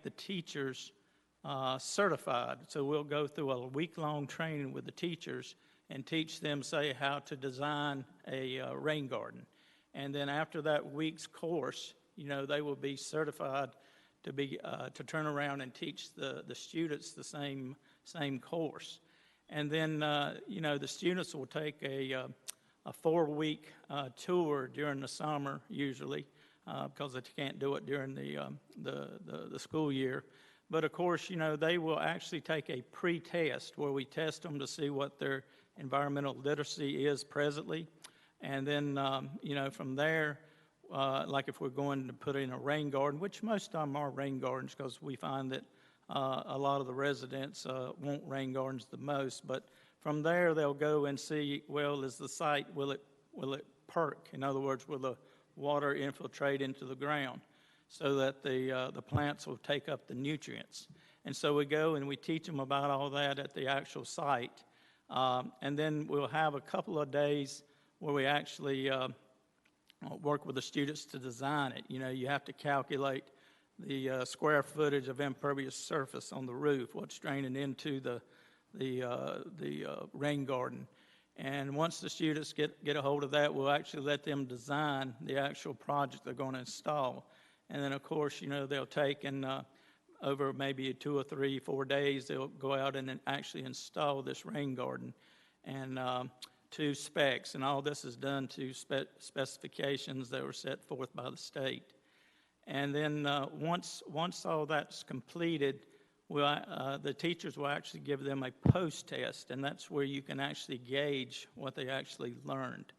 the teachers certified. So we'll go through a week-long training with the teachers and teach them, say, how to design a rain garden. And then after that week's course, they will be certified to turn around and teach the students the same course. And then, the students will take a 4-week tour during the summer, usually, because they can't do it during the school year. But of course, they will actually take a pre-test where we test them to see what their environmental literacy is presently. And then, from there, like if we're going to put in a rain garden, which most of them are rain gardens because we find that a lot of the residents want rain gardens the most. But from there, they'll go and see, well, is the site, will it perk? In other words, will the water infiltrate into the ground so that the plants will take up the nutrients? And so we go and we teach them about all that at the actual site. And then we'll have a couple of days where we actually work with the students to design it. You have to calculate the square footage of impervious surface on the roof, what's draining into the rain garden. And once the students get a hold of that, we'll actually let them design the actual project they're going to install. And then, of course, they'll take and over maybe 2 or 3, 4 days, they'll go out and actually install this rain garden and to specs. And all this is done to specifications that were set forth by the state. And then once all that's completed, the teachers will actually give them a post-test, and that's where you can actually gauge what they actually learned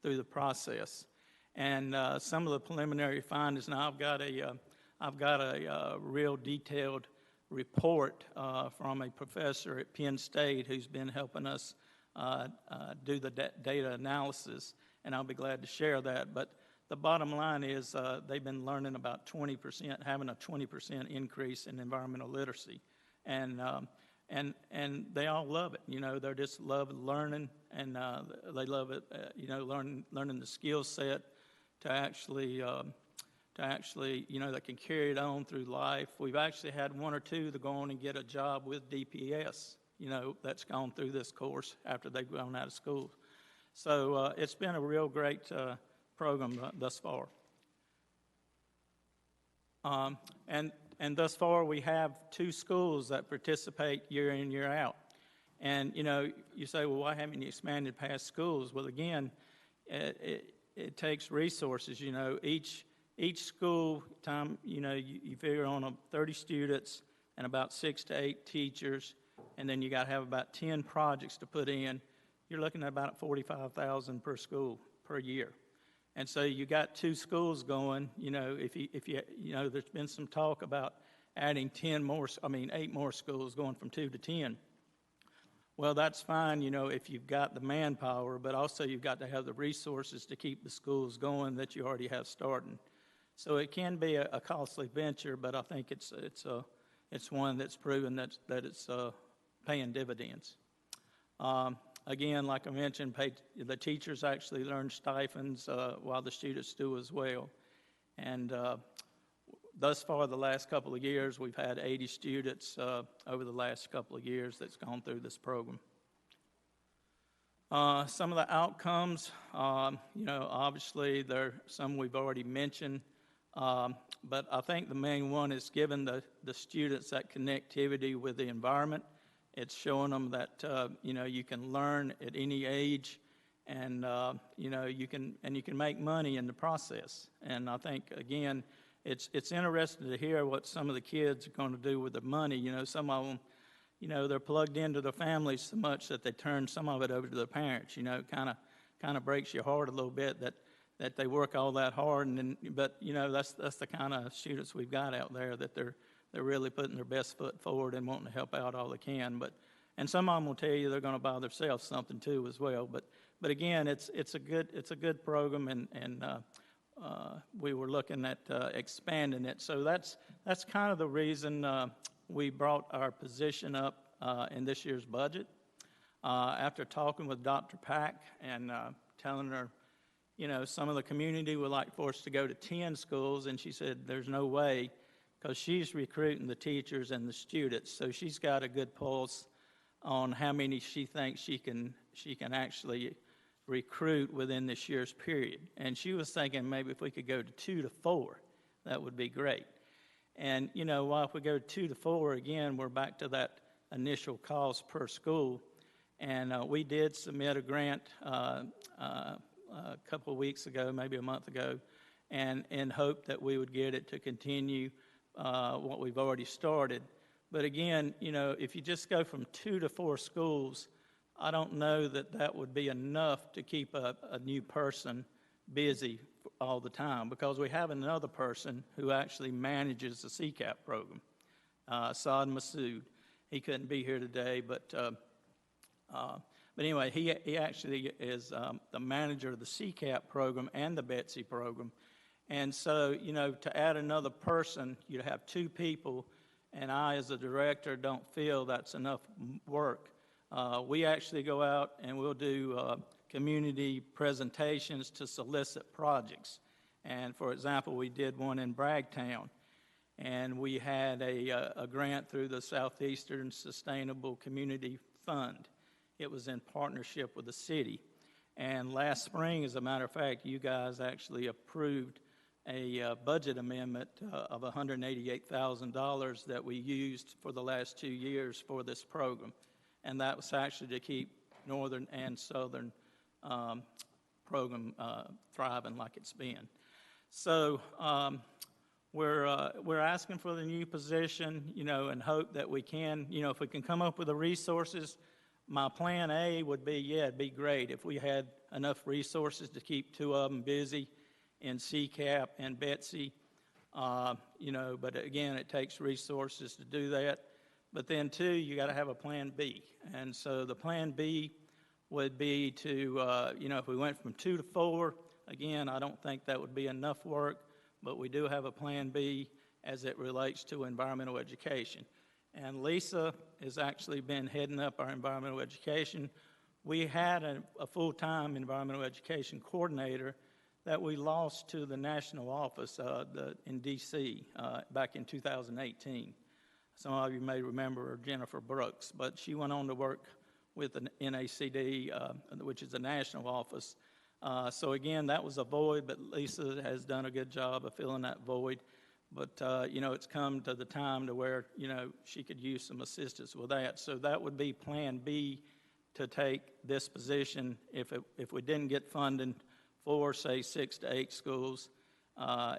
through the process. And some of the preliminary findings. Now, I've got a real detailed report from a professor at Penn State who's been helping us do the data analysis, and I'll be glad to share that. But the bottom line is they've been learning about 20%, having a 20% increase in environmental literacy, and they all love it. They just love learning, and they love it. Learning the skill set to actually that can carry it on through life. We've actually had 1 or 2 that go on and get a job with DPS. That's gone through this course after they've gone out of school. So it's been a real great program thus far. And thus far, we have 2 schools that participate year in, year out. And, you say, well, why haven't you expanded past schools? Well, again, it takes resources. Each school time, you figure on 30 students and about 6 to 8 teachers, and then you got to have about 10 projects to put in. You're looking at about $45,000 per school per year. And so you got 2 schools going. If you there's been some talk about adding 8 more schools, going from 2 to 10. Well, that's fine, if you've got the manpower, but also you've got to have the resources to keep the schools going that you already have starting. So it can be a costly venture, but I think it's one that's proven that it's paying dividends. Again, like I mentioned, the teachers actually learn stipends while the students do as well. And thus far, the last couple of years, we've had 80 students over the last couple of years that's gone through this program. Some of the outcomes, obviously, there are some we've already mentioned. But I think the main one is giving the students that connectivity with the environment. It's showing them that you can learn at any age, and you can make money in the process. And I think again, it's interesting to hear what some of the kids are going to do with the money. Some of them, they're plugged into their families so much that they turn some of it over to their parents. Kind of breaks your heart a little bit that they work all that hard, but that's the kind of students we've got out there, that they're really putting their best foot forward and wanting to help out all they can. And some of them will tell you they're going to buy themselves something too as well. But again, it's a good program, and we were looking at expanding it. So that's kind of the reason we brought our position up in this year's budget. After talking with Dr. Pack and telling her, some of the community would like for us to go to 10 schools, and she said, there's no way because she's recruiting the teachers and the students, so she's got a good pulse on how many she thinks she can actually recruit within this year's period. And she was thinking maybe if we could go to 2 to 4, that would be great. And, you know, while if we go 2 to 4, again, we're back to that initial cost per school. And we did submit a grant a couple of weeks ago, maybe a month ago, and in hope that we would get it to continue what we've already started. But again, you know, if you just go from 2 to 4 schools, I don't know that that would be enough to keep a new person busy all the time, because we have another person who actually manages the CCAP program, Saad Masood. He couldn't be here today, but anyway, he actually is the manager of the CCAP program and the Betsy program. And so, you know, to add another person, you'd have 2 people, and I, as a director, don't feel that's enough work. We actually go out and we'll do community presentations to solicit projects. And for example, we did one in Bragtown, and we had a grant through the Southeastern Sustainable Community Fund. It was in partnership with the city. And last spring, as a matter of fact, you guys actually approved a budget amendment of $188,000 that we used for the last 2 years for this program. And that was actually to keep northern and southern program thriving like it's been. So we're asking for the new position, you know, and hope that we can, you know, if we can come up with the resources. My plan A would be, yeah, it'd be great if we had enough resources to keep 2 of them busy in CCAP and Betsy, you know, but again, it takes resources to do that. But then, too, you got to have a plan B. And so the plan B would be to, you know, if we went from 2 to 4, again, I don't think that would be enough work, but we do have a plan B as it relates to environmental education. And Lisa has actually been heading up our environmental education. We had a full-time environmental education coordinator that we lost to the national office in D.C. Back in 2018. Some of you may remember Jennifer Brooks, but she went on to work with the NACD, which is the national office. So again, that was a void, but Lisa has done a good job of filling that void. But, you know, it's come to the time to where, you know, she could use some assistance with that. So that would be plan B to take this position if we didn't get funding for, say, 6 to 8 schools,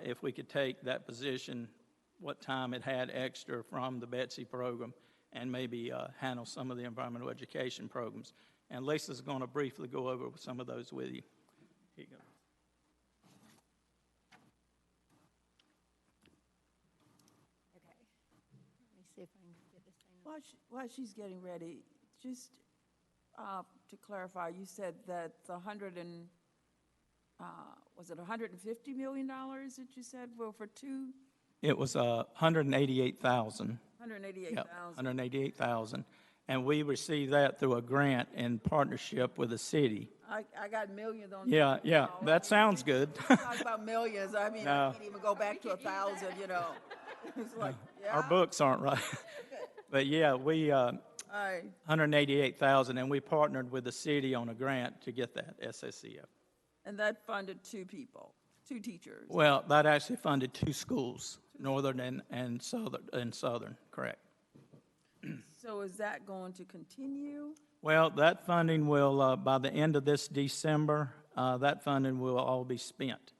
if we could take that position, what time it had extra from the Betsy program, and maybe handle some of the environmental education programs. And Lisa's going to briefly go over some of those with you. Here you go. Okay. Let me see if I can get this thing. While she's getting ready, just to clarify, you said that the was it $150 million that you said for 2? It was 188,000. 188,000. Yep, 188,000. And we received that through a grant in partnership with the city. I got millions on. Yeah, yeah, that sounds good. Talk about millions. I mean, No. I can't even go back to 1,000. You know, it's like yeah. Our books aren't right. But yeah, we All right. 188,000, and we partnered with the city on a grant to get that SSCF. And that funded 2 people, 2 teachers. Well, that actually funded 2 schools, northern and southern, correct. So is that going to continue? Well, that funding will, by the end of this December, that funding will all be spent.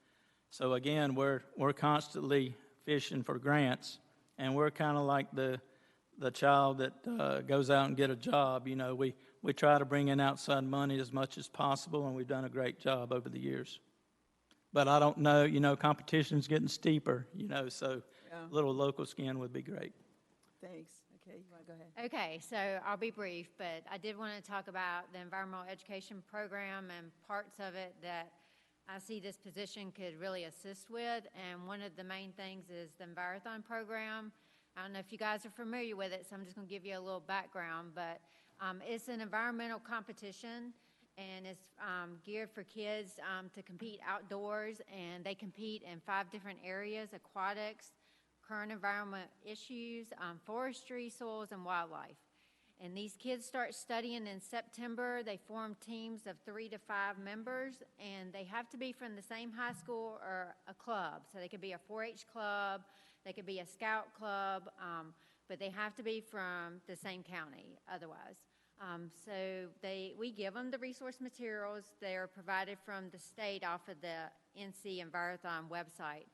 So again, we're constantly fishing for grants, and we're kind of like the child that goes out and get a job. You know, we try to bring in outside money as much as possible, and we've done a great job over the years. But I don't know, you know, competition's getting steeper, you know, so a little local skin would be great. Thanks. Okay, you want to go ahead? Okay, so I'll be brief, but I did want to talk about the environmental education program and parts of it that I see this position could really assist with. And one of the main things is the Envirothon program. I don't know if you guys are familiar with it, so I'm just going to give you a little background, but it's an environmental competition, and it's geared for kids to compete outdoors, and they compete in 5 different areas: aquatics, current environment issues, forestry, soils, and wildlife. And these kids start studying in September. They form teams of 3 to 5 members, and they have to be from the same high school or a club. So they could be a 4-H club, they could be a scout club, but they have to be from the same county otherwise. So we give them the resource materials. They are provided from the state off of the NC Envirothon website.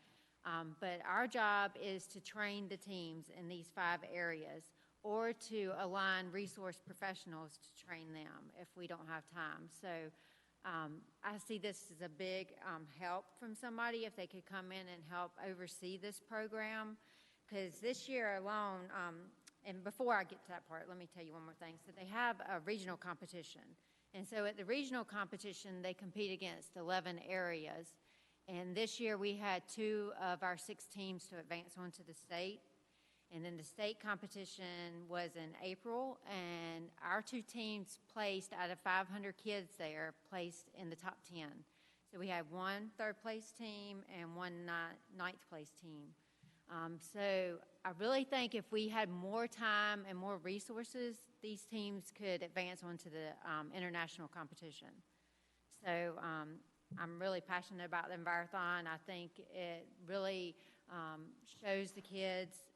But our job is to train the teams in these 5 areas, or to align resource professionals to train them if we don't have time. So I see this as a big help from somebody if they could come in and help oversee this program. Because this year alone, and before I get to that part, let me tell you one more thing. So they have a regional competition. And so at the regional competition, they compete against 11 areas. And this year we had 2 of our 6 teams to advance on to the state. And then the state competition was in April, and our 2 teams placed out of 500 kids there, placed in the top 10. So we had 1 third-place team and 1 ninth-place team. So I really think if we had more time and more resources, these teams could advance onto the international competition. So I'm really passionate about the Envirothon. I think it really shows the kids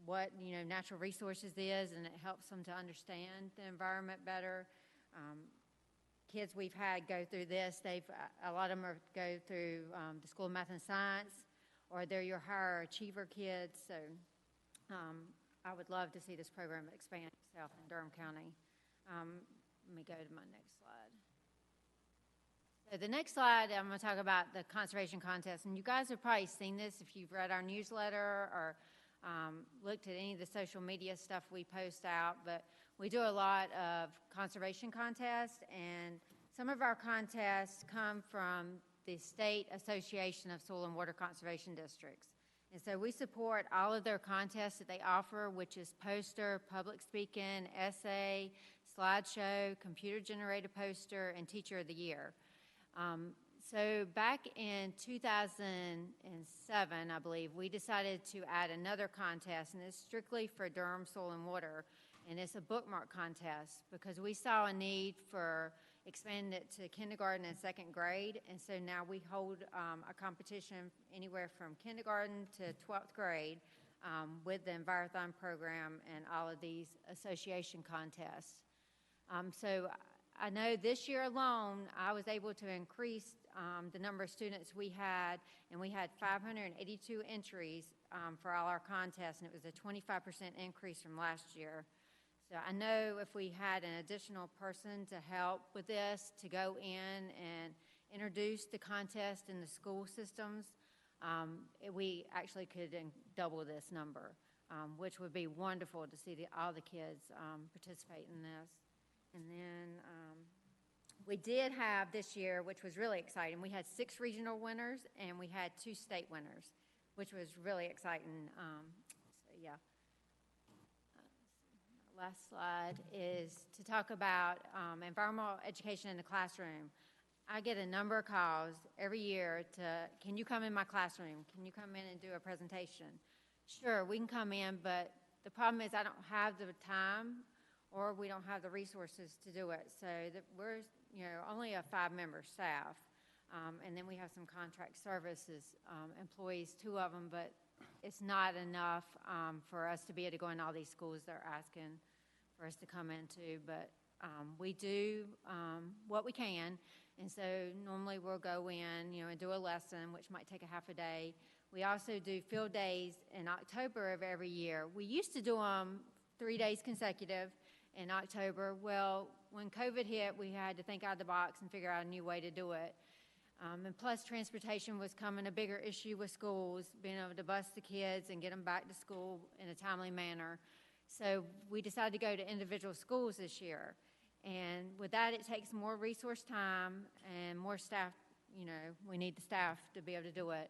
what natural resources is, and it helps them to understand the environment better. Kids we've had go through this, a lot of them go through the School of Math and Science, or they're your higher achiever kids. So I would love to see this program expand itself in Durham County. Let me go to my next slide. So the next slide, I'm going to talk about the conservation contest. And you guys have probably seen this if you've read our newsletter or looked at any of the social media stuff we post out. But we do a lot of conservation contests, and some of our contests come from the State Association of Soil and Water Conservation Districts. And so we support all of their contests that they offer, which is poster, public speaking, essay, slideshow, computer-generated poster, and Teacher of the Year. So back in 2007, I believe, we decided to add another contest, and it's strictly for Durham Soil and Water, and it's a bookmark contest because we saw a need for expanding it to kindergarten and 2nd grade, and so now we hold a competition anywhere from kindergarten to 12th grade with the Envirothon program and all of these association contests. So I know this year alone, I was able to increase the number of students we had, and we had 582 entries for all our contests, and it was a 25% increase from last year. So I know if we had an additional person to help with this, to go in and introduce the contest in the school systems, we actually could double this number, which would be wonderful to see all the kids participate in this. And then we did have this year, which was really exciting, we had 6 regional winners and we had 2 state winners, which was really exciting. So yeah. Last slide is to talk about environmental education in the classroom. I get a number of calls every year can you come in my classroom? Can you come in and do a presentation? Sure, we can come in, but the problem is I don't have the time or we don't have the resources to do it. So we're only a 5-member staff, and then we have some contract services employees, 2 of them, but it's not enough for us to be able to go in all these schools they're asking for us to come into. But we do what we can, and so normally we'll go in, and do a lesson, which might take a half a day. We also do field days in October of every year. We used to do them 3 days consecutive in October. Well, when COVID hit, we had to think out of the box and figure out a new way to do it. And plus, transportation was becoming a bigger issue with schools, being able to bus the kids and get them back to school in a timely manner. So we decided to go to individual schools this year. And with that, it takes more resource time and more staff. We need the staff to be able to do it.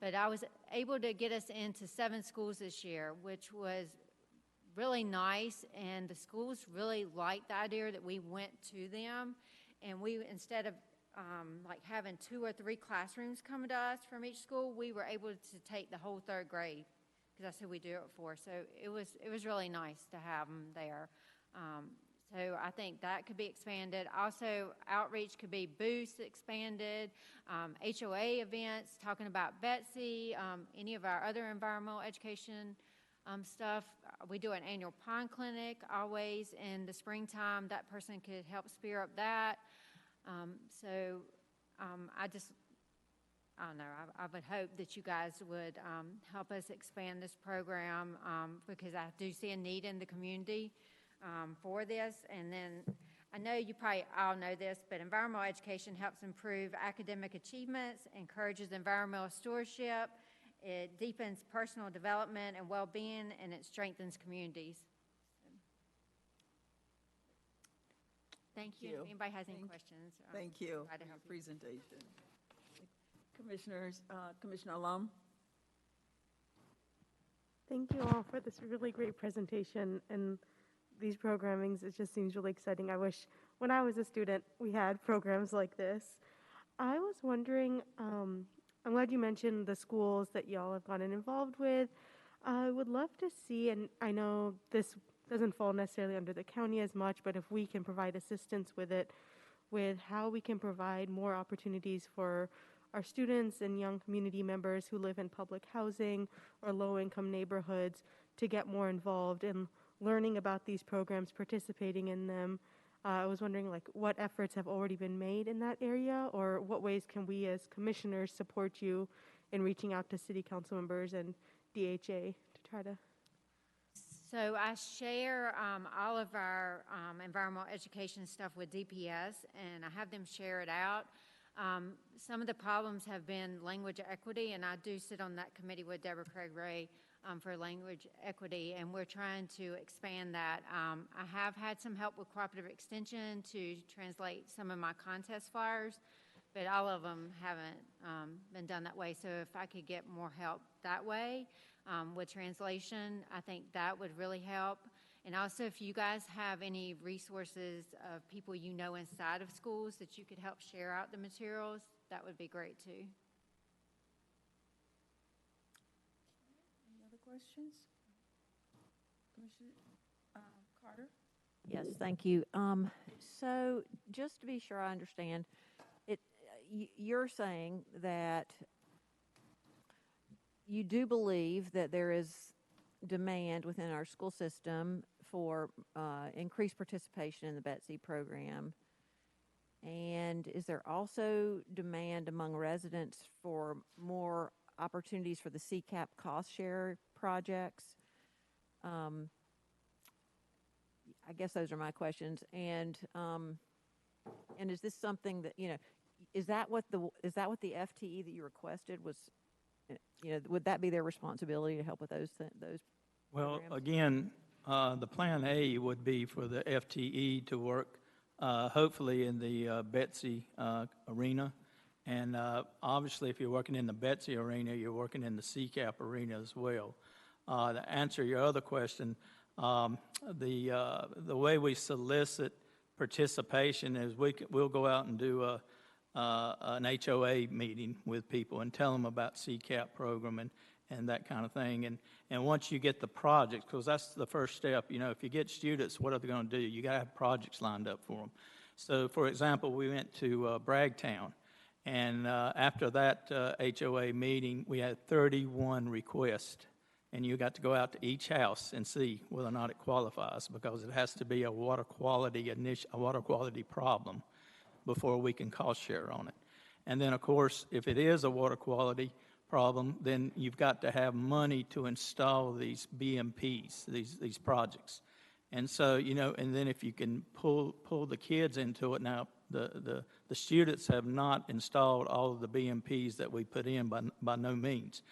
But I was able to get us into 7 schools this year, which was really nice, and the schools really liked the idea that we went to them, and we, instead of having 2 or 3 classrooms come to us from each school, we were able to take the whole 3rd grade because that's who we do it for. So it was really nice to have them there. So I think that could be expanded. Also, outreach could be booths expanded, HOA events, talking about Betsy, any of our other environmental education stuff. We do an annual pond clinic always in the springtime. That person could help spear up that. I don't know, I would hope that you guys would help us expand this program because I do see a need in the community for this. And then I know you probably all know this, but environmental education helps improve academic achievements, encourages environmental stewardship, it deepens personal development and well-being, and it strengthens communities. Thank you. If anybody has any questions. Thank you try to for your help you. presentation. Commissioners, Commissioner Lum? Thank you all for this really great presentation and these programmings. It just seems really exciting. I wish when I was a student we had programs like this. I was wondering, I'm glad you mentioned the schools that y'all have gotten involved with. I would love to see, and I know this doesn't fall necessarily under the county as much, but if we can provide assistance with it, with how we can provide more opportunities for our students and young community members who live in public housing or low-income neighborhoods to get more involved in learning about these programs, participating in them. I was wondering, like, what efforts have already been made in that area, or what ways can we as commissioners support you in reaching out to city council members and DHA to try to... So I share all of our environmental education stuff with DPS, and I have them share it out. Some of the problems have been language equity, and I do sit on that committee with Deborah Craig Ray for language equity, and we're trying to expand that. I have had some help with cooperative extension to translate some of my contest flyers, but all of them haven't been done that way. So if I could get more help that way with translation, I think that would really help. And also, if you guys have any resources of people you know inside of schools that you could help share out the materials, that would be great too. Any other questions? Commissioner Carter? Yes, thank you. So just to be sure I understand, you're saying that you do believe that there is demand within our school system for increased participation in the Betsy program. And is there also demand among residents for more opportunities for the CCAP cost share projects? I guess those are my questions. And is this something that, is that what the FTE that you requested was? Would that be their responsibility to help with those Well, programs? again, the plan A would be for the FTE to work hopefully in the Betsy arena. And obviously, if you're working in the Betsy arena, you're working in the CCAP arena as well. To answer your other question, the way we solicit participation is we'll go out and do an HOA meeting with people and tell them about CCAP program and that kind of thing. And once you get the projects, because that's the first step, if you get students, what are they going to do? You got to have projects lined up for them. So, for example, we went to Bragtown, and after that HOA meeting, we had 31 requests, and you got to go out to each house and see whether or not it qualifies, because it has to be a water quality problem before we can cost share on it. And then, of course, if it is a water quality problem, then you've got to have money to install these BMPs, these projects. And so, and then if you can pull the kids into it. Now, the students have not installed all of the BMPs that we put in by no means.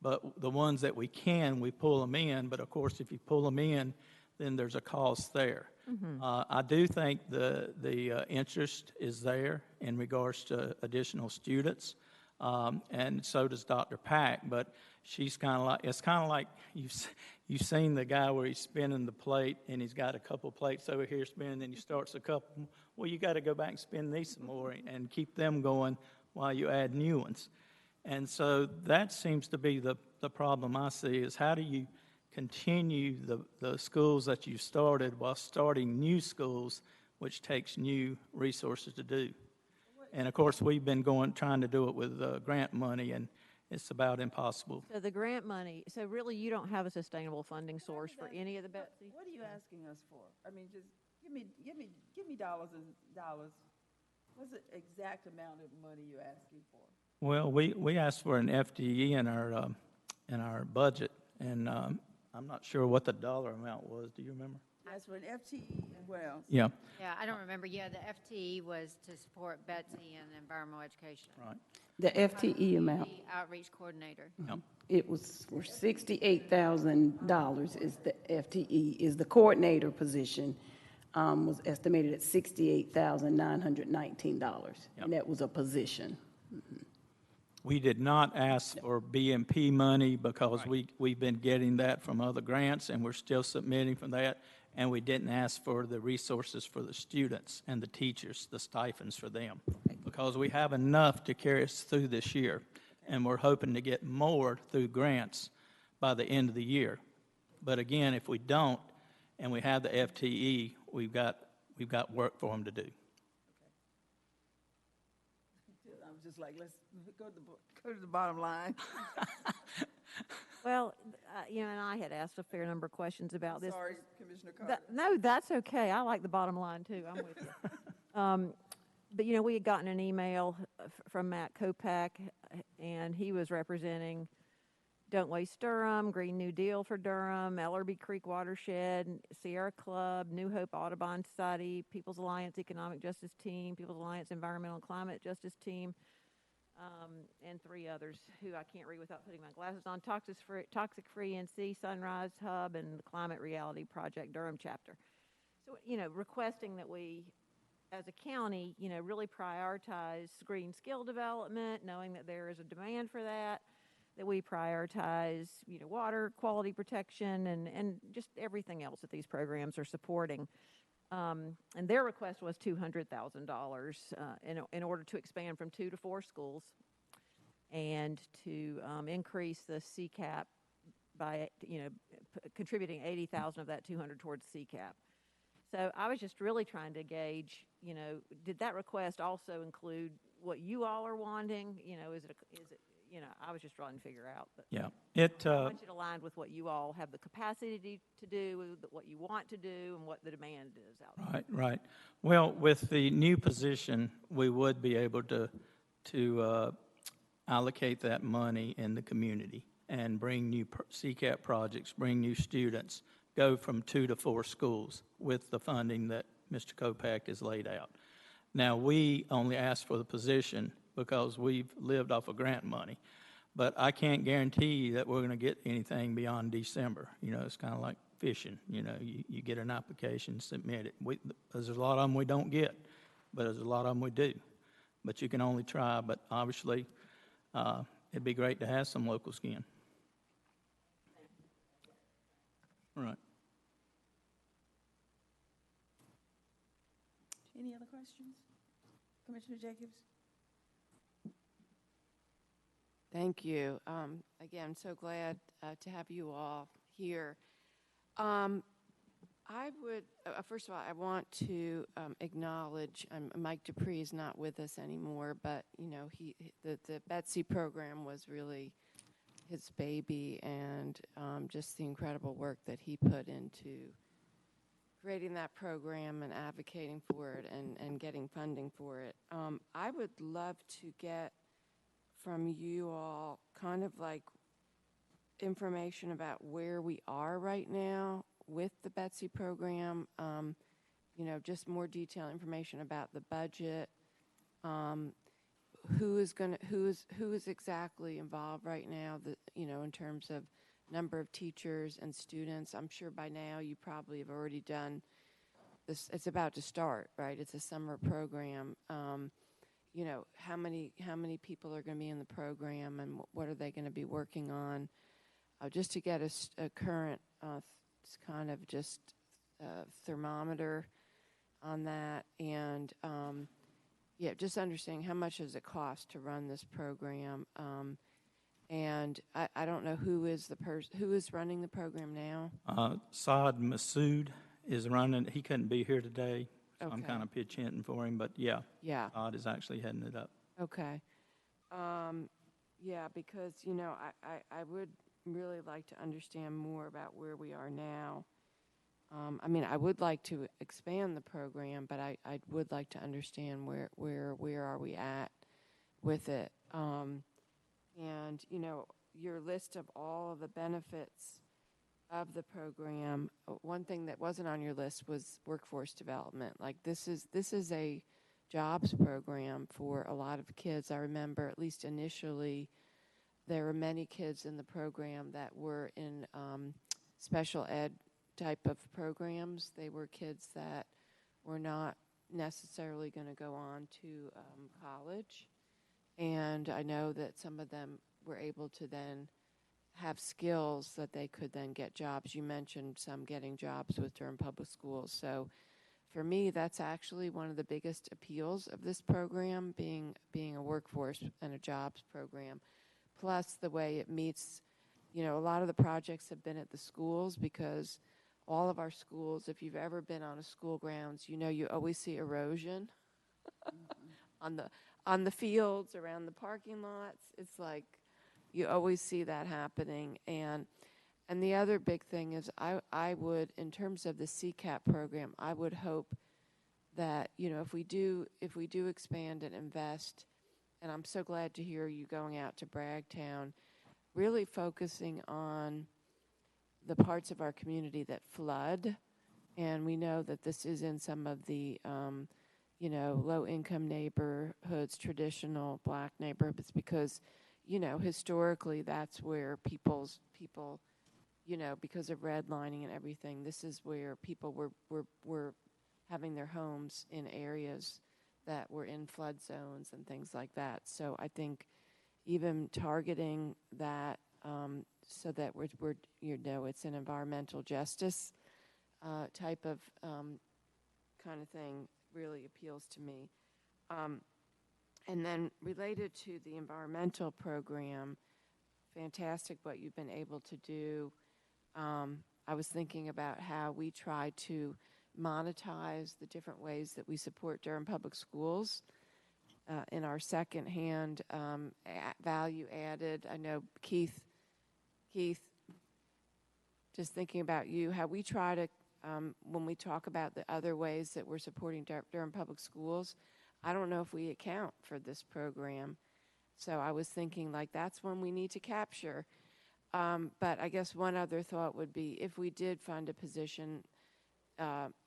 But the ones that we can, we pull them in. But, of course, if you pull them in, then there's a cost there. Mm-hmm. I do think the interest is there in regards to additional students, and so does Dr. Pack. But it's kind of like you've seen the guy where he's spinning the plate, and he's got a couple plates over here spinning, and he starts a couple. Well, you got to go back and spin these some more and keep them going while you add new ones. And so that seems to be the the problem I see is how do you continue the schools that you started while starting new schools, which takes new resources to do. And of course, we've been trying to do it with grant money, and it's about impossible. So the grant money, so really you don't have a sustainable funding source for any of the Betsy? What are you asking us for? I mean, just give me dollars and dollars. What's the exact amount of money you're asking for? Well, we asked for an FTE in our budget, and I'm not sure what the dollar amount was. Do you remember? As for an FTE, and what else? Yeah, Yeah, I don't remember. Yeah, the FTE was to support Betsy and environmental education. right. The FTE amount, The outreach coordinator. it was for $68,000 is the FTE, is the coordinator position, was estimated at $68,919. And that was a position. We did not ask for BMP money because we've been getting that from other grants, and we're still submitting for that. And we didn't ask for the resources for the students and the teachers, the stipends for them, because we have enough to carry us through this year. And we're hoping to get more through grants by the end of the year. But again, if we don't, and we have the FTE, we've got work for them to do. I'm just like, let's go to the bottom line. Well, and I had asked a fair number of questions about this. Sorry, Commissioner Carter. No, that's okay. I like the bottom line too. I'm with you. But we had gotten an email from Matt Kopak, and he was representing Don't Waste Durham, Green New Deal for Durham, Ellerby Creek Watershed, Sierra Club, New Hope Audubon Society, People's Alliance Economic Justice Team, People's Alliance Environmental and Climate Justice Team, and 3 others who I can't read without putting my glasses on, Toxic Free NC, Sunrise Hub, and the Climate Reality Project Durham chapter. So, requesting that we, as a county, really prioritize green skill development, knowing that there is a demand for that we prioritize, water quality protection and just everything else that these programs are supporting. And their request was $200,000 in order to expand from 2 to 4 schools and to increase the CCAP by, contributing $80,000 of that 200 towards CCAP. So I was just really trying to gauge, did that request also include what you all are wanting? Is it I was just trying to figure out. But Yeah, how much it aligned with what you all have the capacity to do, with what you want to do, and what the demand is out there. Right. Well, with the new position, we would be able to allocate that money in the community and bring new CCAP projects, bring new students, go from 2 to 4 schools with the funding that Mr. Kopak has laid out. Now, we only asked for the position because we've lived off of grant money. But I can't guarantee that we're going to get anything beyond December. It's kind of like fishing. You get an application, submit it. There's a lot of them we don't get, but there's a lot of them we do. But you can only try. But obviously, it'd be great to have some local skin. Right. Any other questions? Commissioner Jacobs? Thank you. Again, so glad to have you all here. I would, first of all, I want to acknowledge Mike Dupree is not with us anymore, but the Betsy program was really his baby, and just the incredible work that he put into creating that program and advocating for it and getting funding for it. I would love to get from you all kind of like information about where we are right now with the Betsy program, just more detailed information about the budget, who is exactly involved right now, in terms of number of teachers and students. I'm sure by now you probably have already done this. It's about to start, right? It's a summer program. How many people are going to be in the program, and what are they going to be working on? Just to get a current kind of just thermometer on that, and just understanding how much does it cost to run this program, And I don't know who is who is running the program now? Saad Masood is running, he couldn't be here today, so I'm Okay. kind of pitch hitting for him, but yeah, Yeah. Saad is actually heading it up. Okay. Yeah, because, I would really like to understand more about where we are now. I mean, I would like to expand the program, but I would like to understand where are we at with it. And, your list of all of the benefits of the program, one thing that wasn't on your list was workforce development. Like this is a jobs program for a lot of kids. I remember, at least initially, there were many kids in the program that were in special ed type of programs. They were kids that were not necessarily going to go on to college. And I know that some of them were able to then have skills that they could then get jobs. You mentioned some getting jobs with Durham Public Schools. So for me, that's actually one of the biggest appeals of this program, being a workforce and a jobs program. Plus the way it meets, a lot of the projects have been at the schools, because all of our schools, if you've ever been on a school grounds, you always see erosion on the fields, around the parking lots. It's like you always see that happening. And the other big thing is I would, in terms of the CCAP program, I would hope that, if we do expand and invest, and I'm so glad to hear you going out to Bragtown, really focusing on the parts of our community that flood. And we know that this is in some of the, low-income neighborhoods, traditional black neighborhoods, because, historically that's where people, because of redlining and everything, this is where people were having their homes in areas that were in flood zones and things like that. So I think even targeting that, so that we're it's an environmental justice type of kind of thing, really appeals to me. And then related to the environmental program, fantastic what you've been able to do. I was thinking about how we try to monetize the different ways that we support Durham Public Schools in our secondhand value added. I know Keith, just thinking about you, how we try to, when we talk about the other ways that we're supporting Durham Public Schools, I don't know if we account for this program. So I was thinking, like, that's one we need to capture. But I guess one other thought would be, if we did fund a position,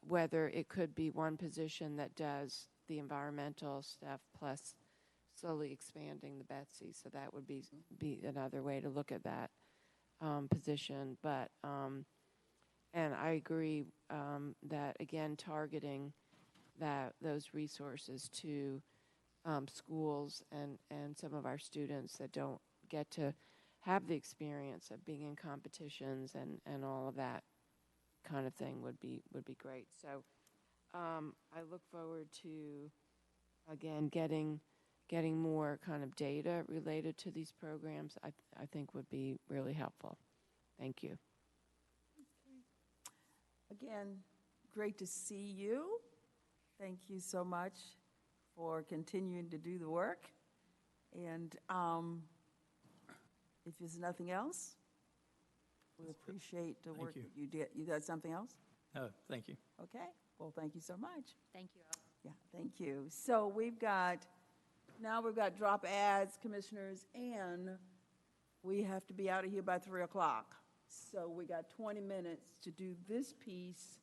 whether it could be one position that does the environmental stuff plus slowly expanding the Betsy. So that would be another way to look at that position. But and I agree that, again, targeting those resources to schools and some of our students that don't get to have the experience of being in competitions and all of that kind of thing would be great. So I look forward to, again, getting more kind of data related to these programs. I think would be really helpful. Thank you. Again, great to see you. Thank you so much for continuing to do the work. And if there's nothing else, we appreciate the work you. that you did. You got something else? Oh, thank you. Okay. Well, thank you so much. Thank you all. Yeah, thank you. So we've got drop ads, commissioners, and we have to be out of here by 3 o'clock. So we got 20 minutes to do this piece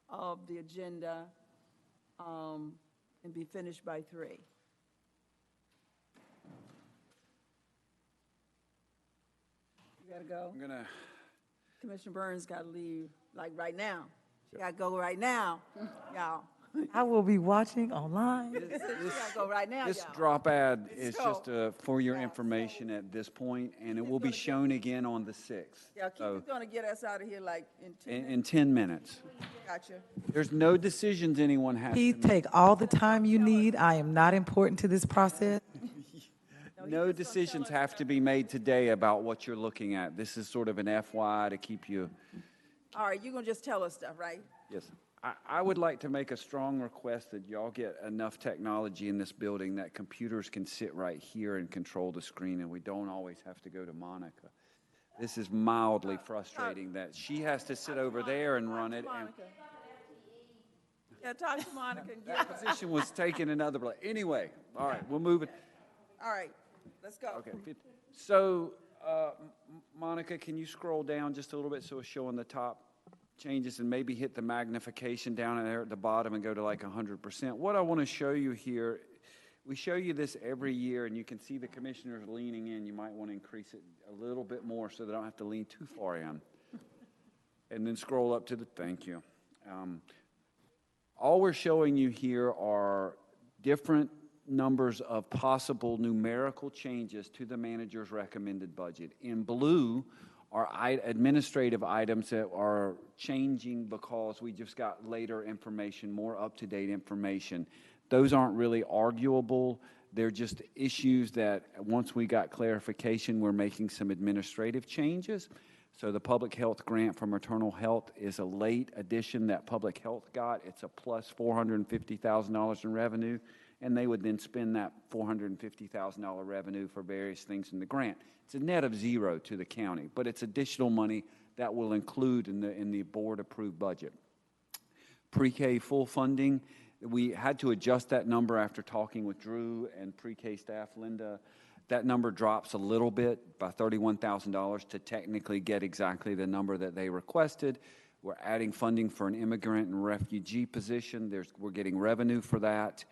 of the agenda and be finished by 3. You gotta go? I'm gonna, Commissioner Burns gotta leave, like, right now. She gotta go right now, y'all. I will be watching online. She gotta go right now, this y'all. drop ad is So- just for your yeah, information at this point, and it Keith is will be gonna shown again on the 6th. Yeah, Keith So is gonna get us out of here like in 2 minutes. in 10 minutes. Gotcha. There's no decisions anyone has to Please make. take all the time you need. I am not important to this process. No, No decisions have to be made today about what you're looking at. This is sort of an FY to keep you, All right, you're gonna just tell us stuff, right? yes. I would like to make a strong request that y'all get enough technology in this building that computers can sit right here and control the screen, and we don't always have to go to Monica. This is mildly frustrating that she has to sit over there and run it, and Monica. Yeah, talk to Monica and get, that position was taken another place. Anyway, all right, we'll move it. all right, let's go. Okay. So, Monica, can you scroll down just a little bit so it's showing the top changes and maybe hit the magnification down there at the bottom and go to like 100%? What I want to show you here, we show you this every year, and you can see the commissioners leaning in. You might want to increase it a little bit more so they don't have to lean too far in. And then scroll up to the, thank you. All we're showing you here are different numbers of possible numerical changes to the manager's recommended budget. In blue are administrative items that are changing because we just got later information, more up-to-date information. Those aren't really arguable. They're just issues that once we got clarification, we're making some administrative changes. So the public health grant for maternal health is a late addition that public health got. It's a plus $450,000 in revenue, and they would then spend that $450,000 revenue for various things in the grant. It's a net of zero to the county, but it's additional money that will include in the board-approved budget. Pre-K full funding, we had to adjust that number after talking with Drew and pre-K staff, Linda. That number drops a little bit by $31,000 to technically get exactly the number that they requested. We're adding funding for an immigrant and refugee position. We're getting revenue for that.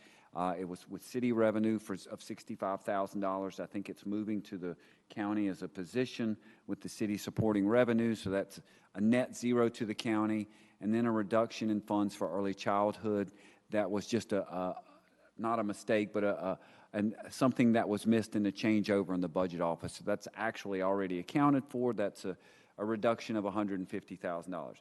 It was with city revenue of $65,000. I think it's moving to the county as a position with the city supporting revenue, so that's a net zero to the county, and then a reduction in funds for early childhood. That was just not a mistake, but and something that was missed in the changeover in the budget office. So that's actually already accounted for. That's a reduction of $150,000.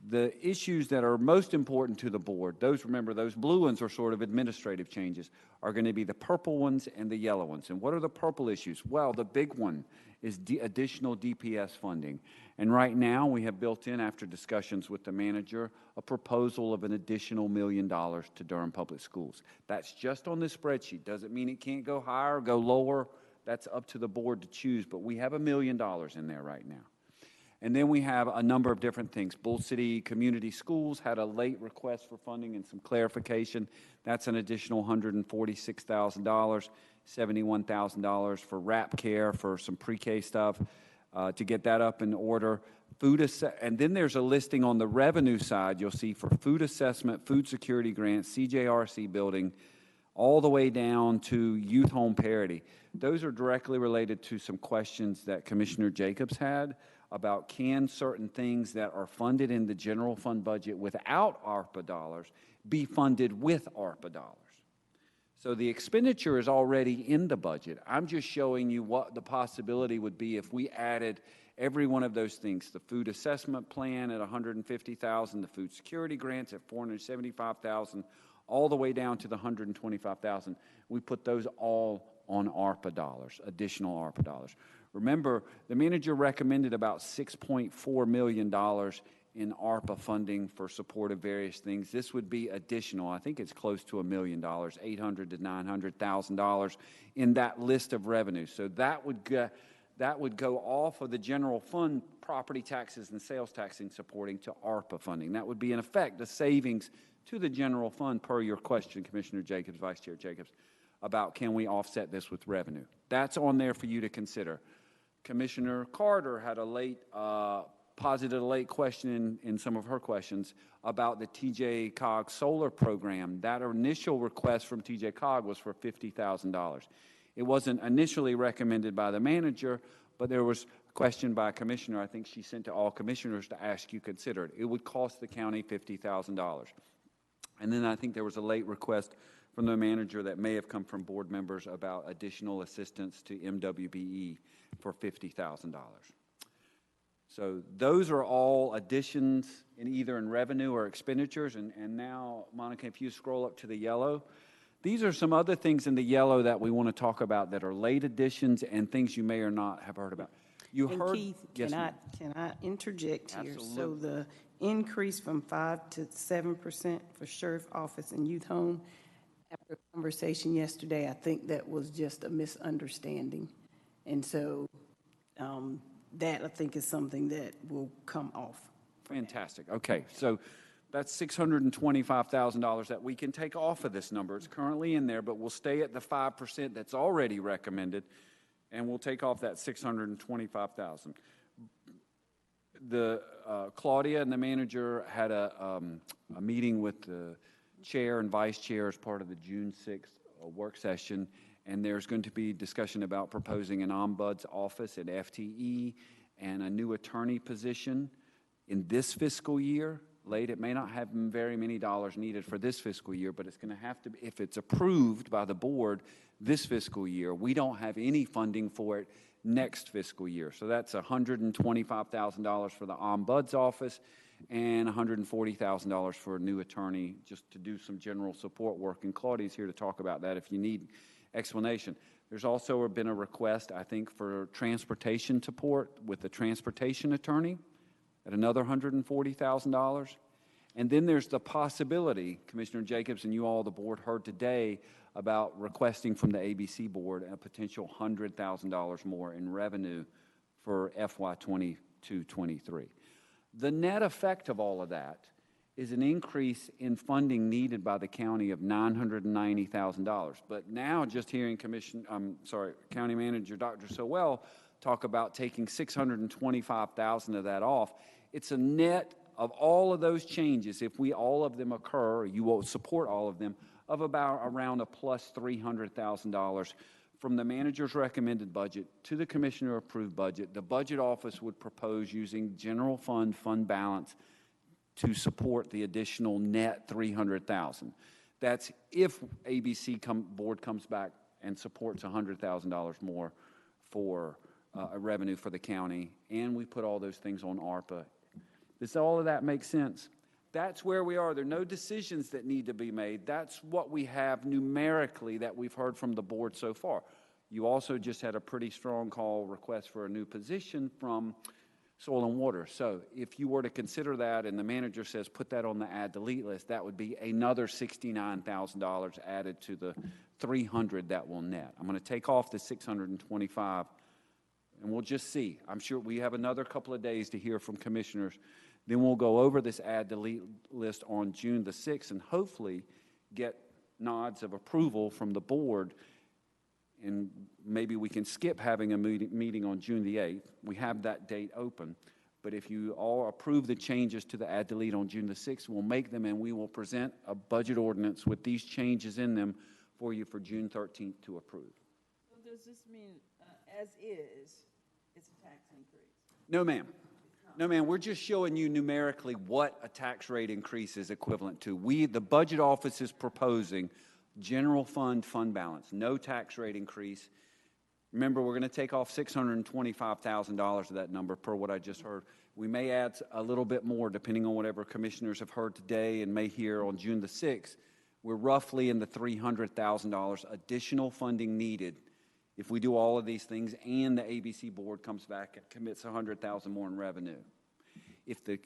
The issues that are most important to the board, remember, those blue ones are sort of administrative changes, are going to be the purple ones and the yellow ones. And what are the purple issues? Well, the big one is additional DPS funding. And right now, we have built in, after discussions with the manager, a proposal of an additional $1 million to Durham Public Schools. That's just on this spreadsheet. Doesn't mean it can't go higher or go lower. That's up to the board to choose. But we have $1 million in there right now. And then we have a number of different things. Bull City Community Schools had a late request for funding and some clarification. That's an additional $146,000, $71,000 for RAP care for some pre-K stuff to get that up in order. And then there's a listing on the revenue side, you'll see, for food assessment, food security grants, CJRC building, all the way down to youth home parity. Those are directly related to some questions that Commissioner Jacobs had about can certain things that are funded in the general fund budget without ARPA dollars be funded with ARPA dollars. So the expenditure is already in the budget. I'm just showing you what the possibility would be if we added every one of those things, the food assessment plan at $150,000, the food security grants at $475,000, all the way down to the $125,000. We put those all on ARPA dollars, additional ARPA dollars. Remember, the manager recommended about $6.4 million in ARPA funding for support of various things. This would be additional. I think it's close to $1 million, $800,000 to $900,000 in that list of revenues. So that would go off of the general fund property taxes and sales taxing supporting to ARPA funding. That would be, in effect, the savings to the general fund per your question, Commissioner Jacobs, Vice Chair Jacobs, about can we offset this with revenue. That's on there for you to consider. Commissioner Carter had posited a late question in some of her questions about the TJ-COG solar program. That initial request from TJ-COG was for $50,000. It wasn't initially recommended by the manager, but there was a question by a commissioner, I think she sent to all commissioners to ask you consider it. It would cost the county $50,000. And then I think there was a late request from the manager that may have come from board members about additional assistance to MWBE for $50,000. So those are all additions in either in revenue or expenditures. And now, Monica, if you scroll up to the yellow, These are some other things in the yellow that we want to talk about that are late additions and things you may or not have heard about. You And heard. Keith, Yes, ma'am. can I interject here? So Absolutely. the increase from 5 to 7% for sheriff office and youth home, after a conversation yesterday, I think that was just a misunderstanding. And so that, I think, is something that will come off. Fantastic. Okay, so that's $625,000 that we can take off of this number. It's currently in there, but we'll stay at the 5% that's already recommended, and we'll take off that $625,000. The Claudia and the manager had a meeting with the chair and vice chair as part of the June 6th work session, and there's going to be discussion about proposing an ombuds office at FTE and a new attorney position in this fiscal year. Late, it may not have very many dollars needed for this fiscal year, but it's going to have to, if it's approved by the board this fiscal year, we don't have any funding for it next fiscal year. So that's $125,000 for the ombuds office and $140,000 for a new attorney, just to do some general support work. And Claudia's here to talk about that if you need explanation. There's also been a request, I think, for transportation support with the transportation attorney at another $140,000. And then there's the possibility, Commissioner Jacobs and you all, the board, heard today about requesting from the ABC board a potential $100,000 more in revenue for FY 22-23. The net effect of all of that is an increase in funding needed by the county of $990,000. But now, just hearing County Manager Dr. Sowell talk about taking $625,000 of that off, it's a net of all of those changes, if all of them occur, or you will support all of them, of about around a plus $300,000 from the manager's recommended budget to the commissioner approved budget. The budget office would propose using general fund balance to support the additional net $300,000. That's if ABC board comes back and supports $100,000 more for a revenue for the county, and we put all those things on ARPA. Does all of that make sense? That's where we are. There are no decisions that need to be made. That's what we have numerically that we've heard from the board so far. You also just had a pretty strong call request for a new position from Soil and Water. So if you were to consider that and the manager says put that on the add delete list, that would be another $69,000 added to the $300 that will net. I'm going to take off the $625, and we'll just see. I'm sure we have another couple of days to hear from commissioners. Then we'll go over this add delete list on June the 6th and hopefully get nods of approval from the board, and maybe we can skip having a meeting on June the 8th. We have that date open. But if you all approve the changes to the add delete on June the 6th, we'll make them and we will present a budget ordinance with these changes in them for you for June 13th to approve. So does this mean, as is, it's a tax increase? No, ma'am. No, ma'am. We're just showing you numerically what a tax rate increase is equivalent to. The budget office is proposing general fund balance, no tax rate increase. Remember, we're going to take off $625,000 of that number per what I just heard. We may add a little bit more depending on whatever commissioners have heard today and may hear on June the 6th. We're roughly in the $300,000 additional funding needed if we do all of these things and the ABC board comes back and commits $100,000 more in revenue. If the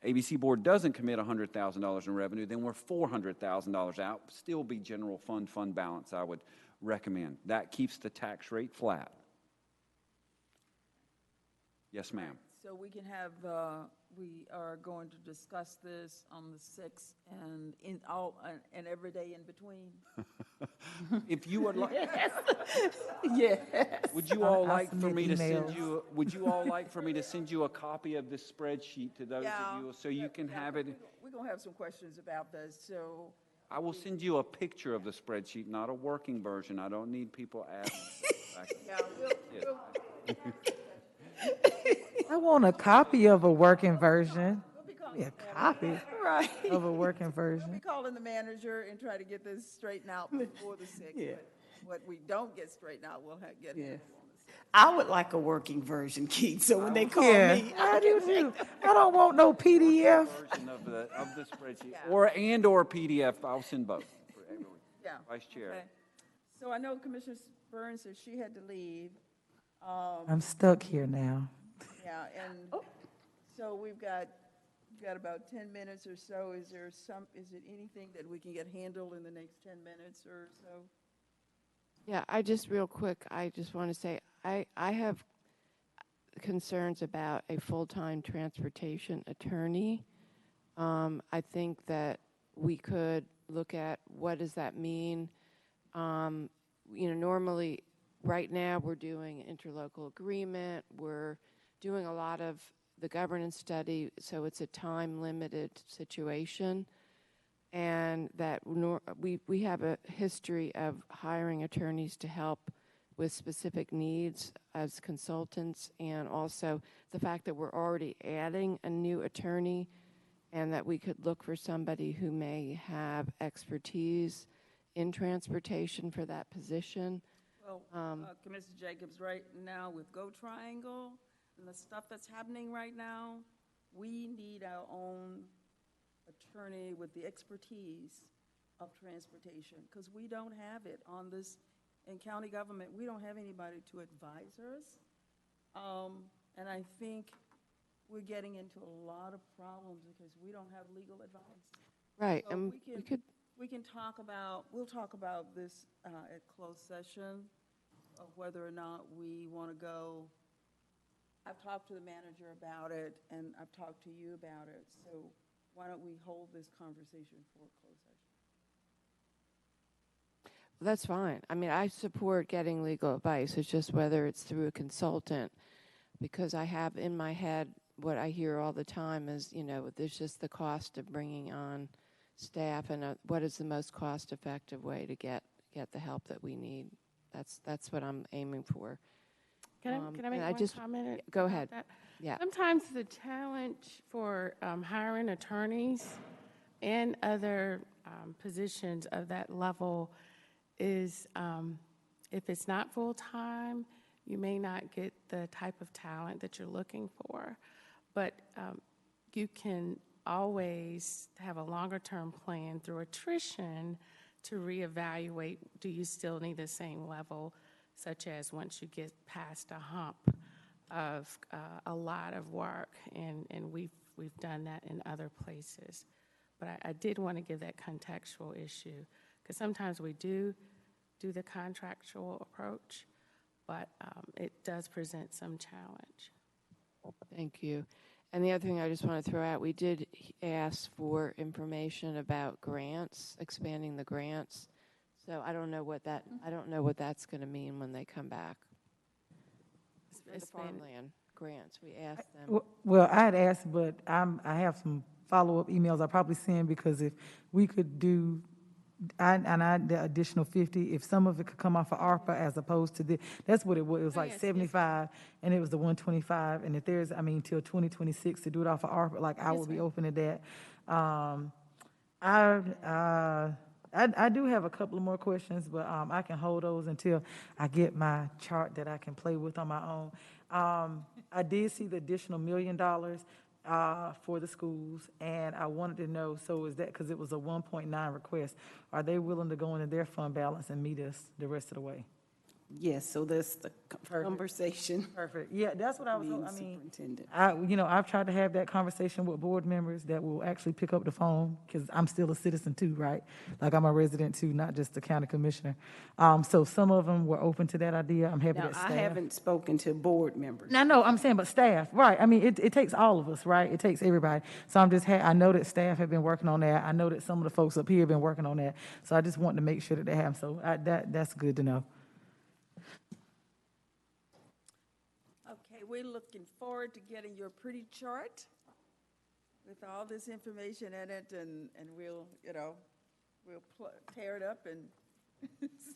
ABC board doesn't commit $100,000 in revenue, then we're $400,000 out. Still be general fund balance, I would recommend. That keeps the tax rate flat. Yes, ma'am. So we can have, we are going to discuss this on the 6th and every day in between? If you would like, Yes. would you all I'll like for submit me to send emails. you? Would you all like for me to send you a copy of this spreadsheet to those Yeah. of you so you can have it? We're going to have some questions about this, so. I will send you a picture of the spreadsheet, not a working version. I don't need people asking. Yeah, Yes. I want a copy of a working version. we'll be calling Yeah, a copy Right. of a working We'll be version. calling the manager and try to get this straightened out before the 6th. Yeah. But what we don't get straightened out, we'll get Yeah. it. I would like a working version, Keith, so when they call Yeah, me. I do too. I don't want no PDF. Version of the spreadsheet, or PDF. I'll send both. Yeah. Vice Chair. Okay. So I know Commissioner Burns said she had to leave. I'm stuck here now. Yeah, and so we've got about 10 minutes or so. Is it anything that we can get handled in the next 10 minutes or so? Yeah, real quick, I just want to say, I have concerns about a full-time transportation attorney. I think that we could look at what does that mean. Normally, right now, we're doing interlocal agreement. We're doing a lot of the governance study, so it's a time-limited situation. And that we have a history of hiring attorneys to help with specific needs as consultants, and also the fact that we're already adding a new attorney, and that we could look for somebody who may have expertise in transportation for that position. Well, Commissioner Jacobs, right now with Go Triangle and the stuff that's happening right now, we need our own attorney with the expertise of transportation, because we don't have it on this, in county government, we don't have anybody to advise us. And I think we're getting into a lot of problems because we don't have legal advice. Right, So and we can talk about, we'll talk about this at closed session, of whether or not we want to go. I've talked to the manager about it, and I've talked to you about it, so why don't we hold this conversation for closed session? that's fine. I mean, I support getting legal advice. It's just whether it's through a consultant, because I have in my head what I hear all the time is, there's just the cost of bringing on staff, and what is the most cost-effective way to get the help that we need. That's what I'm aiming for. Can I make one comment? Go about ahead. that? Yeah. Sometimes the challenge for hiring attorneys and other positions of that level is if it's not full-time, you may not get the type of talent that you're looking for. But you can always have a longer-term plan through attrition to reevaluate, do you still need the same level, such as once you get past a hump of a lot of work, and we've done that in other places. But I did want to give that contextual issue, because sometimes we do the contractual approach, but it does present some challenge. Thank you. And the other thing I just want to throw out, we did ask for information about grants, expanding the grants. So I don't know what that's going to mean when they come back. For the farmland grants, we asked them. Well, I had asked, but I have some follow-up emails I'll probably send, because if we could do, the additional 50, if some of it could come off of ARPA as opposed to that's what it was. It was like yes, 75, and it was the 125. And if there's, till 2026 to do it off of ARPA, like I would be open to that. I do have a couple of more questions, but I can hold those until I get my chart that I can play with on my own. I did see the additional $1 million for the schools, and I wanted to know, so is that, because it was a 1.9 request, are they willing to go into their fund balance and meet us the rest of the way? Yes, so that's the conversation. Perfect. Yeah, that's what I was, Being superintendent. I've tried to have that conversation with board members that will actually pick up the phone, because I'm still a citizen too, right? Like, I'm a resident too, not just a county commissioner. So some of them were open to that idea. I'm happy Now, that staff. I haven't spoken to board members. No, no, I'm saying, but staff, right? It takes all of us, right? It takes everybody. So I know that staff have been working on that. I know that some of the folks up here have been working on that. So I just want to make sure that they have. So that's good to know. Okay, we're looking forward to getting your pretty chart with all this information in it, and we'll tear it up and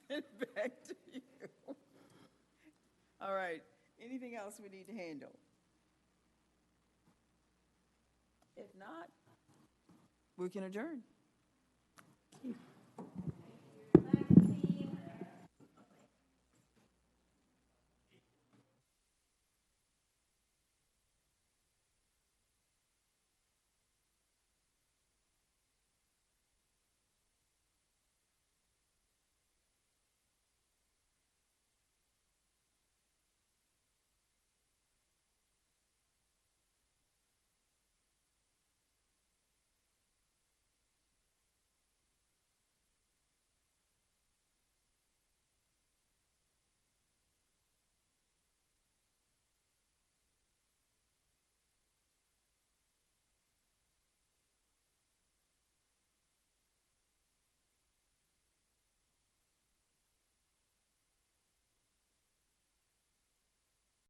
send it back to you. All right, anything else we need to handle? If not, we can adjourn.